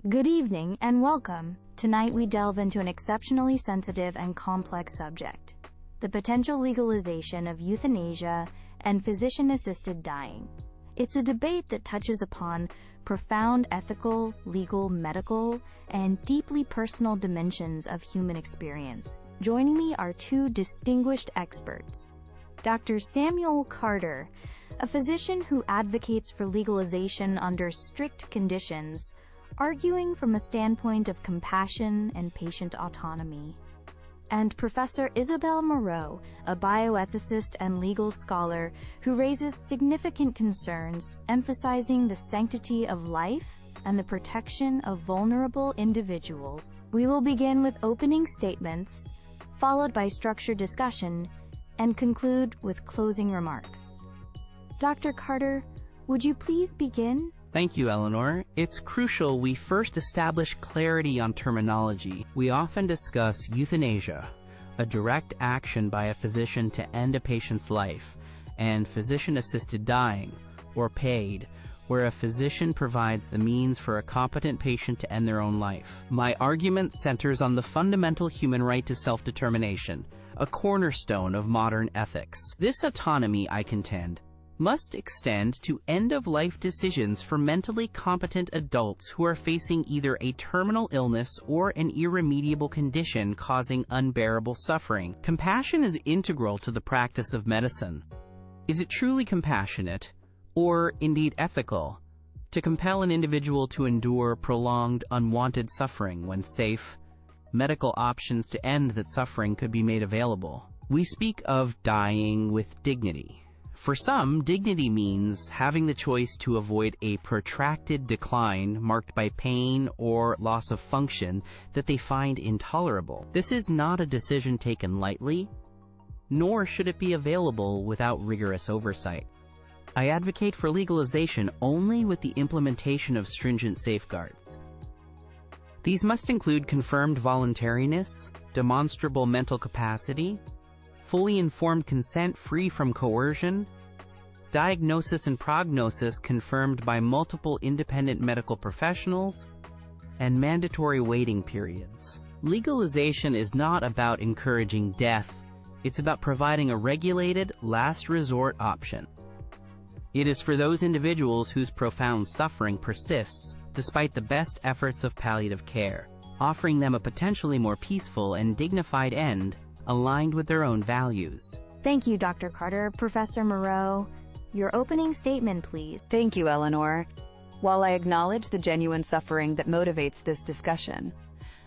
Good evening and welcome. Tonight we delve into an exceptionally sensitive and complex subject, the potential legalization of euthanasia and physician-assisted dying. It's a debate that touches upon profound ethical, legal, medical, and deeply personal dimensions of human experience. Joining me are two distinguished experts. Dr. Samuel Carter, a physician who advocates for legalization under strict conditions, arguing from a standpoint of compassion and patient autonomy. And Professor Isabel Moreau, a bioethicist and legal scholar who raises significant concerns, emphasizing the sanctity of life and the protection of vulnerable individuals. We will begin with opening statements, followed by structured discussion, and conclude with closing remarks. Dr. Carter, would you please begin? Thank you, Eleanor. It's crucial we first establish clarity on terminology. We often discuss euthanasia, a direct action by a physician to end a patient's life, and physician-assisted dying, or PAID, where a physician provides the means for a competent patient to end their own life. My argument centers on the fundamental human right to self-determination, a cornerstone of modern ethics. This autonomy, I contend, must extend to end-of-life decisions for mentally competent adults who are facing either a terminal illness or an irremediable condition causing unbearable suffering. Compassion is integral to the practice of medicine. Is it truly compassionate, or indeed ethical, to compel an individual to endure prolonged, unwanted suffering when safe, medical options to end that suffering could be made available? We speak of dying with dignity. For some, dignity means having the choice to avoid a protracted decline marked by pain or loss of function that they find intolerable. This is not a decision taken lightly, nor should it be available without rigorous oversight. I advocate for legalization only with the implementation of stringent safeguards. These must include confirmed voluntariness, demonstrable mental capacity, fully informed consent free from coercion, diagnosis and prognosis confirmed by multiple independent medical professionals, and mandatory waiting periods. Legalization is not about encouraging death, it's about providing a regulated, last resort option. It is for those individuals whose profound suffering persists despite the best efforts of palliative care, offering them a potentially more peaceful and dignified end aligned with their own values. Thank you, Dr. Carter. Professor Moreau, your opening statement, please. Thank you, Eleanor. While I acknowledge the genuine suffering that motivates this discussion,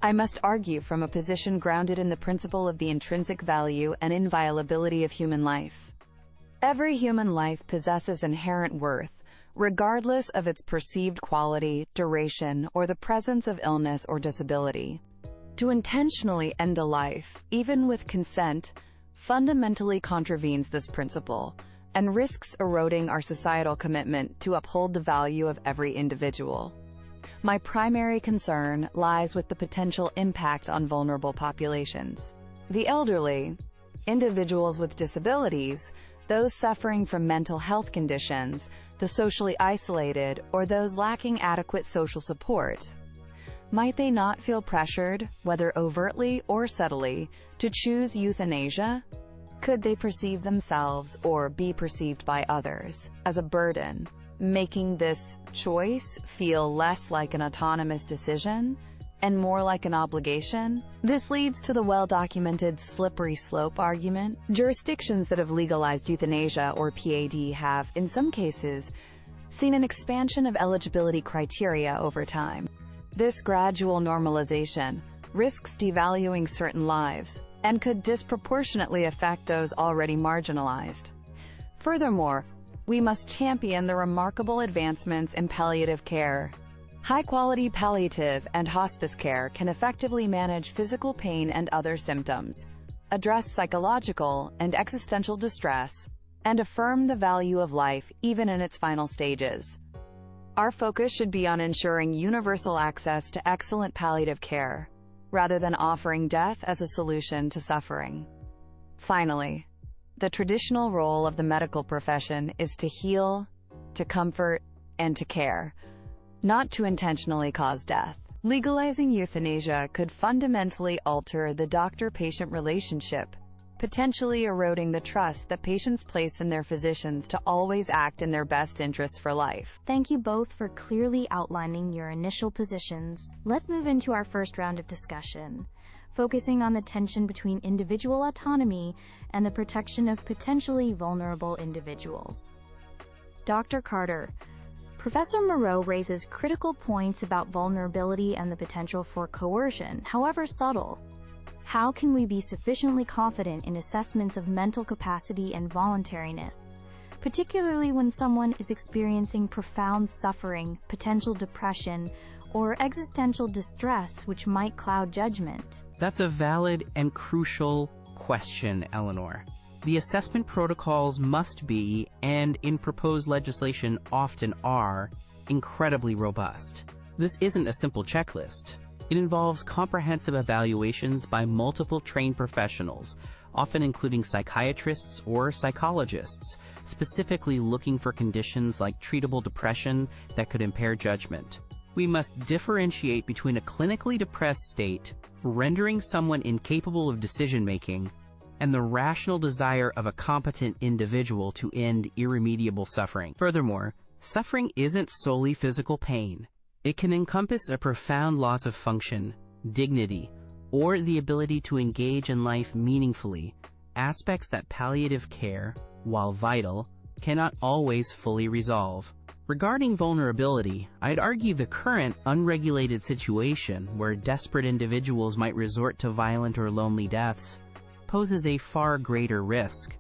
I must argue from a position grounded in the principle of the intrinsic value and inviolability of human life. Every human life possesses inherent worth, regardless of its perceived quality, duration, or the presence of illness or disability. To intentionally end a life, even with consent, fundamentally contravenes this principle and risks eroding our societal commitment to uphold the value of every individual. My primary concern lies with the potential impact on vulnerable populations. The elderly, individuals with disabilities, those suffering from mental health conditions, the socially isolated, or those lacking adequate social support. Might they not feel pressured, whether overtly or subtly, to choose euthanasia? Could they perceive themselves, or be perceived by others, as a burden, making this choice feel less like an autonomous decision and more like an obligation? This leads to the well-documented slippery slope argument. Jurisdictions that have legalized euthanasia, or PAD, have, in some cases, seen an expansion of eligibility criteria over time. This gradual normalization risks devaluing certain lives and could disproportionately affect those already marginalized. Furthermore, we must champion the remarkable advancements in palliative care. High-quality palliative and hospice care can effectively manage physical pain and other symptoms, address psychological and existential distress, and affirm the value of life even in its final stages. Our focus should be on ensuring universal access to excellent palliative care, rather than offering death as a solution to suffering. Finally, the traditional role of the medical profession is to heal, to comfort, and to care. not to intentionally cause death. Legalizing euthanasia could fundamentally alter the doctor-patient relationship, potentially eroding the trust that patients place in their physicians to always act in their best interests for life. Thank you both for clearly outlining your initial positions. Let's move into our first round of discussion, focusing on the tension between individual autonomy and the protection of potentially vulnerable individuals. Dr. Carter, Professor Moreau raises critical points about vulnerability and the potential for coercion, however subtle. How can we be sufficiently confident in assessments of mental capacity and voluntariness, particularly when someone is experiencing profound suffering, potential depression, or existential distress which might cloud judgment? That's a valid and crucial question, Eleanor. The assessment protocols must be, and in proposed legislation often are, incredibly robust. This isn't a simple checklist. It involves comprehensive evaluations by multiple trained professionals, often including psychiatrists or psychologists, specifically looking for conditions like treatable depression that could impair judgment. We must differentiate between a clinically depressed state, rendering someone incapable of decision-making, and the rational desire of a competent individual to end irremediable suffering. Furthermore, suffering isn't solely physical pain. It can encompass a profound loss of function, dignity, or the ability to engage in life meaningfully, aspects that palliative care, while vital, cannot always fully resolve. Regarding vulnerability, I'd argue the current unregulated situation where desperate individuals might resort to violent or lonely deaths poses a far greater risk.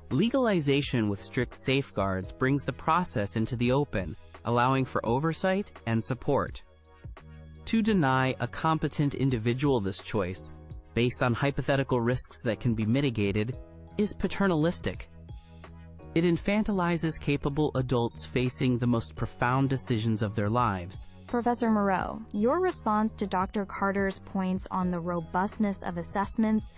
Legalization with strict safeguards brings the process into the open, allowing for oversight and support. To deny a competent individual this choice, based on hypothetical risks that can be mitigated, is paternalistic. It infantilizes capable adults facing the most profound decisions of their lives. Professor Moreau, your response to Dr. Carter's points on the robustness of assessments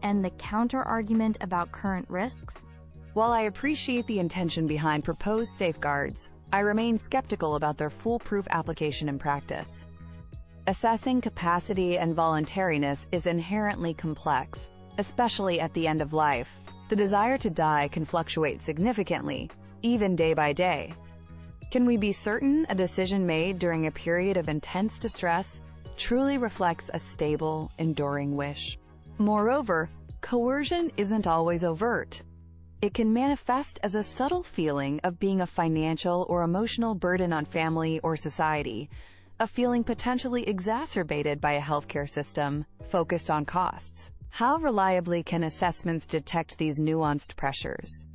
and the counter-argument about current risks? While I appreciate the intention behind proposed safeguards, I remain skeptical about their foolproof application in practice. Assessing capacity and voluntariness is inherently complex, especially at the end of life. The desire to die can fluctuate significantly, even day by day. Can we be certain a decision made during a period of intense distress truly reflects a stable, enduring wish? Moreover, coercion isn't always overt. It can manifest as a subtle feeling of being a financial or emotional burden on family or society, a feeling potentially exacerbated by a healthcare system focused on costs. How reliably can assessments detect these nuanced pressures?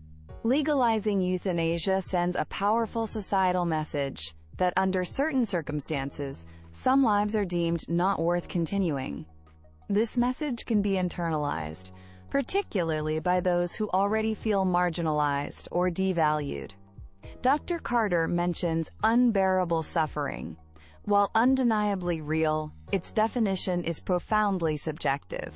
Legalizing euthanasia sends a powerful societal message that under certain circumstances, some lives are deemed not worth continuing. This message can be internalized, particularly by those who already feel marginalized or devalued. Dr. Carter mentions unbearable suffering. While undeniably real, its definition is profoundly subjective.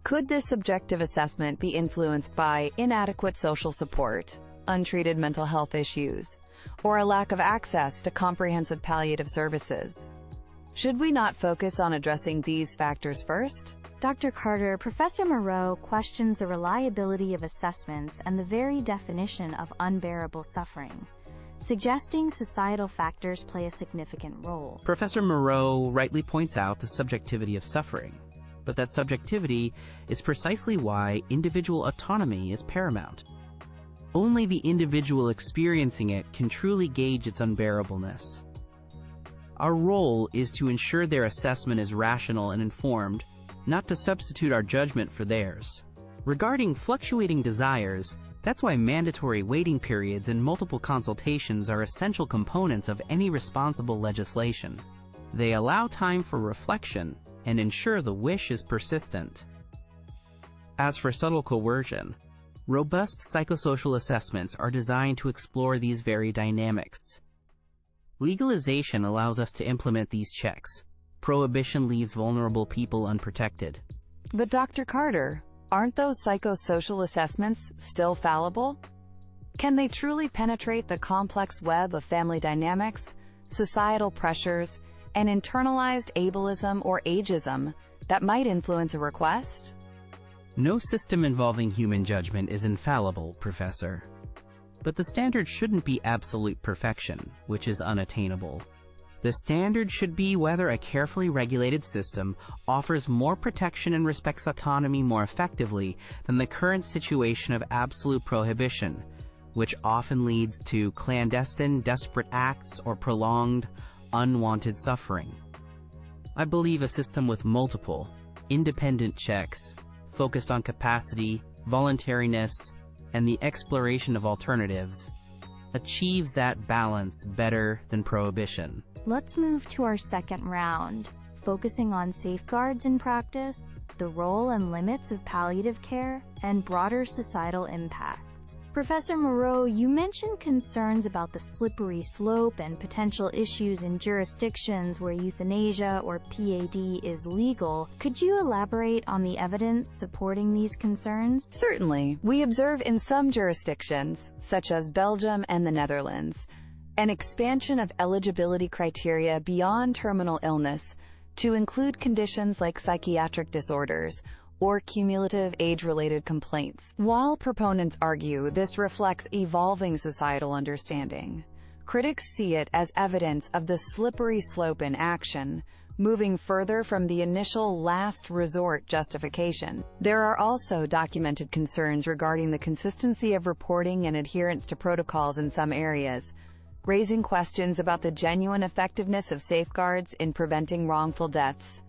Could this subjective assessment be influenced by inadequate social support, untreated mental health issues, or a lack of access to comprehensive palliative services? Should we not focus on addressing these factors first? Dr. Carter, Professor Moreau questions the reliability of assessments and the very definition of unbearable suffering, suggesting societal factors play a significant role. Professor Moreau rightly points out the subjectivity of suffering, but that subjectivity is precisely why individual autonomy is paramount. Only the individual experiencing it can truly gauge its unbearableness. Our role is to ensure their assessment is rational and informed, not to substitute our judgment for theirs. Regarding fluctuating desires, that's why mandatory waiting periods and multiple consultations are essential components of any responsible legislation. They allow time for reflection and ensure the wish is persistent. As for subtle coercion, robust psychosocial assessments are designed to explore these very dynamics. Legalization allows us to implement these checks. Prohibition leaves vulnerable people unprotected. But Dr. Carter, aren't those psychosocial assessments still fallible? Can they truly penetrate the complex web of family dynamics, societal pressures, and internalized ableism or ageism that might influence a request? No system involving human judgment is infallible, Professor. But the standard shouldn't be absolute perfection, which is unattainable. The standard should be whether a carefully regulated system offers more protection and respects autonomy more effectively than the current situation of absolute prohibition, which often leads to clandestine, desperate acts or prolonged, unwanted suffering. I believe a system with multiple, independent checks, focused on capacity, voluntariness, and the exploration of alternatives, achieves that balance better than prohibition. Let's move to our second round, focusing on safeguards in practice, the role and limits of palliative care, and broader societal impacts. Professor Moreau, you mentioned concerns about the slippery slope and potential issues in jurisdictions where euthanasia or PAD is legal. Could you elaborate on the evidence supporting these concerns? Certainly. We observe in some jurisdictions, such as Belgium and the Netherlands, an expansion of eligibility criteria beyond terminal illness to include conditions like psychiatric disorders or cumulative age-related complaints. While proponents argue this reflects evolving societal understanding, critics see it as evidence of the slippery slope in action, moving further from the initial last resort justification. There are also documented concerns regarding the consistency of reporting and adherence to protocols in some areas, raising questions about the genuine effectiveness of safeguards in preventing wrongful deaths.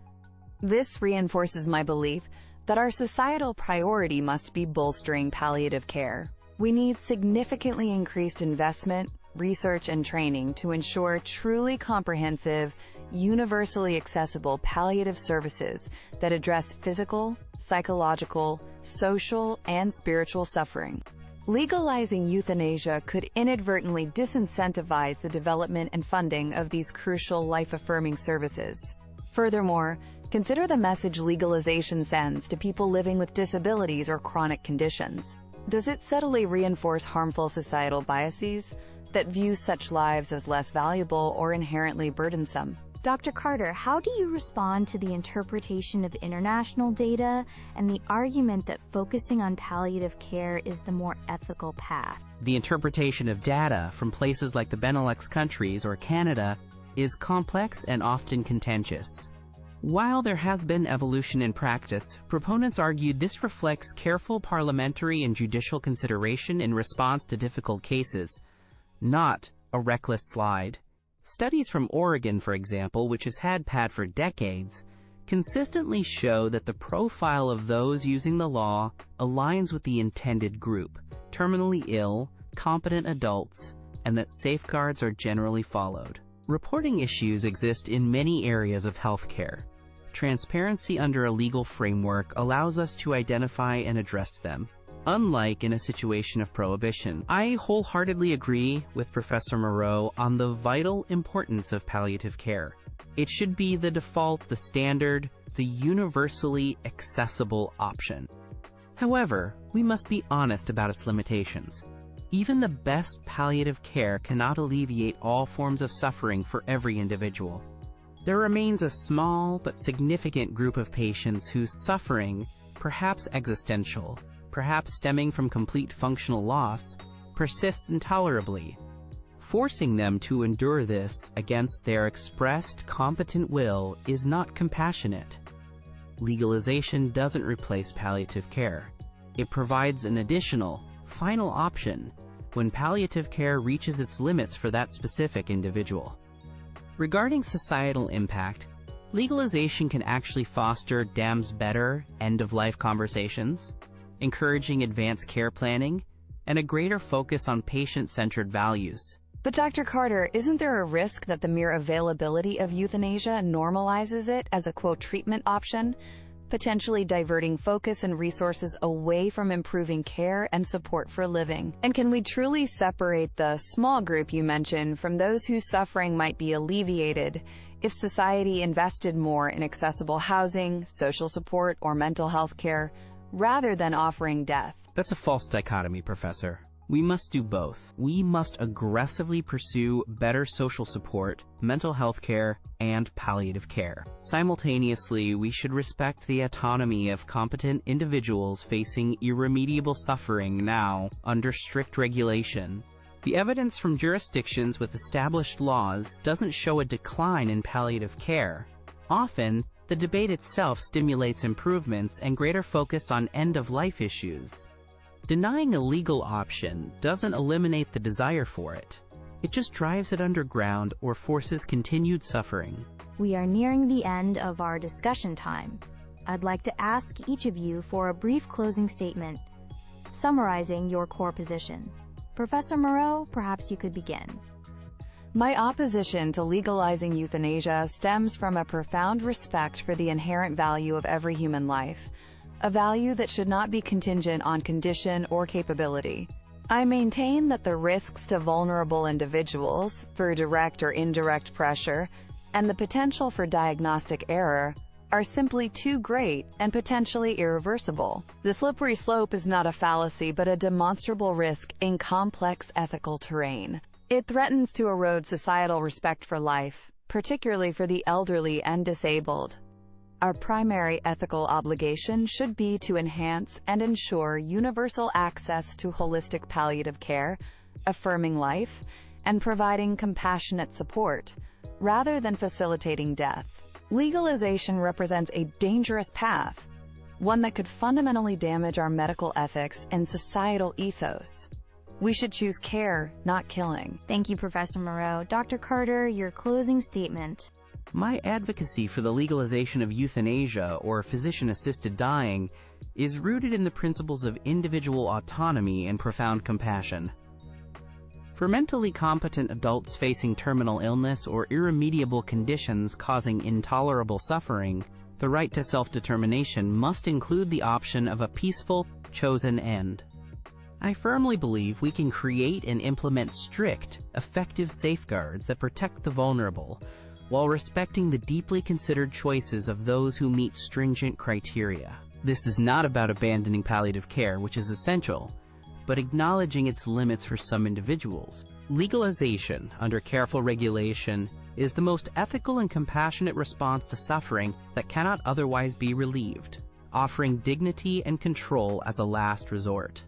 This reinforces my belief that our societal priority must be bolstering palliative care. We need significantly increased investment, research, and training to ensure truly comprehensive, universally accessible palliative services that address physical, psychological, social, and spiritual suffering. Legalizing euthanasia could inadvertently disincentivize the development and funding of these crucial life-affirming services. Furthermore, consider the message legalization sends to people living with disabilities or chronic conditions. Does it subtly reinforce harmful societal biases that view such lives as less valuable or inherently burdensome? Dr. Carter, how do you respond to the interpretation of international data and the argument that focusing on palliative care is the more ethical path? The interpretation of data from places like the Benelux countries or Canada is complex and often contentious. While there has been evolution in practice, proponents argued this reflects careful parliamentary and judicial consideration in response to difficult cases, not a reckless slide. Studies from Oregon, for example, which has had PAD for decades, consistently show that the profile of those using the law aligns with the intended group, terminally ill, competent adults, and that safeguards are generally followed. Reporting issues exist in many areas of healthcare. Transparency under a legal framework allows us to identify and address them, unlike in a situation of prohibition. I wholeheartedly agree with Professor Moreau on the vital importance of palliative care. It should be the default, the standard, the universally accessible option. However, we must be honest about its limitations. Even the best palliative care cannot alleviate all forms of suffering for every individual. There remains a small but significant group of patients whose suffering, perhaps existential, perhaps stemming from complete functional loss, persists intolerably. Forcing them to endure this against their expressed competent will is not compassionate. Legalization doesn't replace palliative care. It provides an additional, final option when palliative care reaches its limits for that specific individual. Regarding societal impact, legalization can actually foster DAM's better end-of-life conversations, encouraging advanced care planning, and a greater focus on patient-centered values. But Dr. Carter, isn't there a risk that the mere availability of euthanasia normalizes it as a, quote, treatment option, potentially diverting focus and resources away from improving care and support for living? And can we truly separate the small group you mentioned from those whose suffering might be alleviated if society invested more in accessible housing, social support, or mental health care, rather than offering death? That's a false dichotomy, Professor. We must do both. We must aggressively pursue better social support, mental health care, and palliative care. Simultaneously, we should respect the autonomy of competent individuals facing irremediable suffering now under strict regulation. The evidence from jurisdictions with established laws doesn't show a decline in palliative care. Often, the debate itself stimulates improvements and greater focus on end-of-life issues. Denying a legal option doesn't eliminate the desire for it. It just drives it underground or forces continued suffering. We are nearing the end of our discussion time. I'd like to ask each of you for a brief closing statement, summarizing your core position. Professor Moreau, perhaps you could begin. My opposition to legalizing euthanasia stems from a profound respect for the inherent value of every human life, a value that should not be contingent on condition or capability. I maintain that the risks to vulnerable individuals, for direct or indirect pressure, and the potential for diagnostic error, are simply too great and potentially irreversible. The slippery slope is not a fallacy but a demonstrable risk in complex ethical terrain. It threatens to erode societal respect for life, particularly for the elderly and disabled. Our primary ethical obligation should be to enhance and ensure universal access to holistic palliative care, affirming life, and providing compassionate support, rather than facilitating death. Legalization represents a dangerous path, one that could fundamentally damage our medical ethics and societal ethos. We should choose care, not killing. Thank you, Professor Moreau. Dr. Carter, your closing statement. My advocacy for the legalization of euthanasia, or physician-assisted dying, is rooted in the principles of individual autonomy and profound compassion. For mentally competent adults facing terminal illness or irremediable conditions causing intolerable suffering, the right to self-determination must include the option of a peaceful, chosen end. I firmly believe we can create and implement strict, effective safeguards that protect the vulnerable, while respecting the deeply considered choices of those who meet stringent criteria. This is not about abandoning palliative care, which is essential, but acknowledging its limits for some individuals. Legalization, under careful regulation, is the most ethical and compassionate response to suffering that cannot otherwise be relieved, offering dignity and control as a last resort.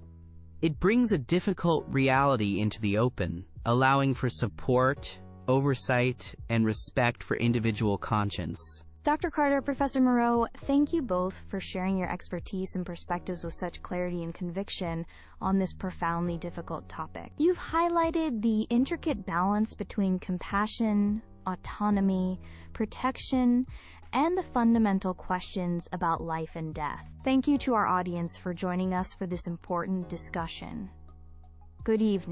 It brings a difficult reality into the open, allowing for support, oversight, and respect for individual conscience. Dr. Carter, Professor Moreau, thank you both for sharing your expertise and perspectives with such clarity and conviction on this profoundly difficult topic. You've highlighted the intricate balance between compassion, autonomy, protection, and the fundamental questions about life and death. Thank you to our audience for joining us for this important discussion. Good evening.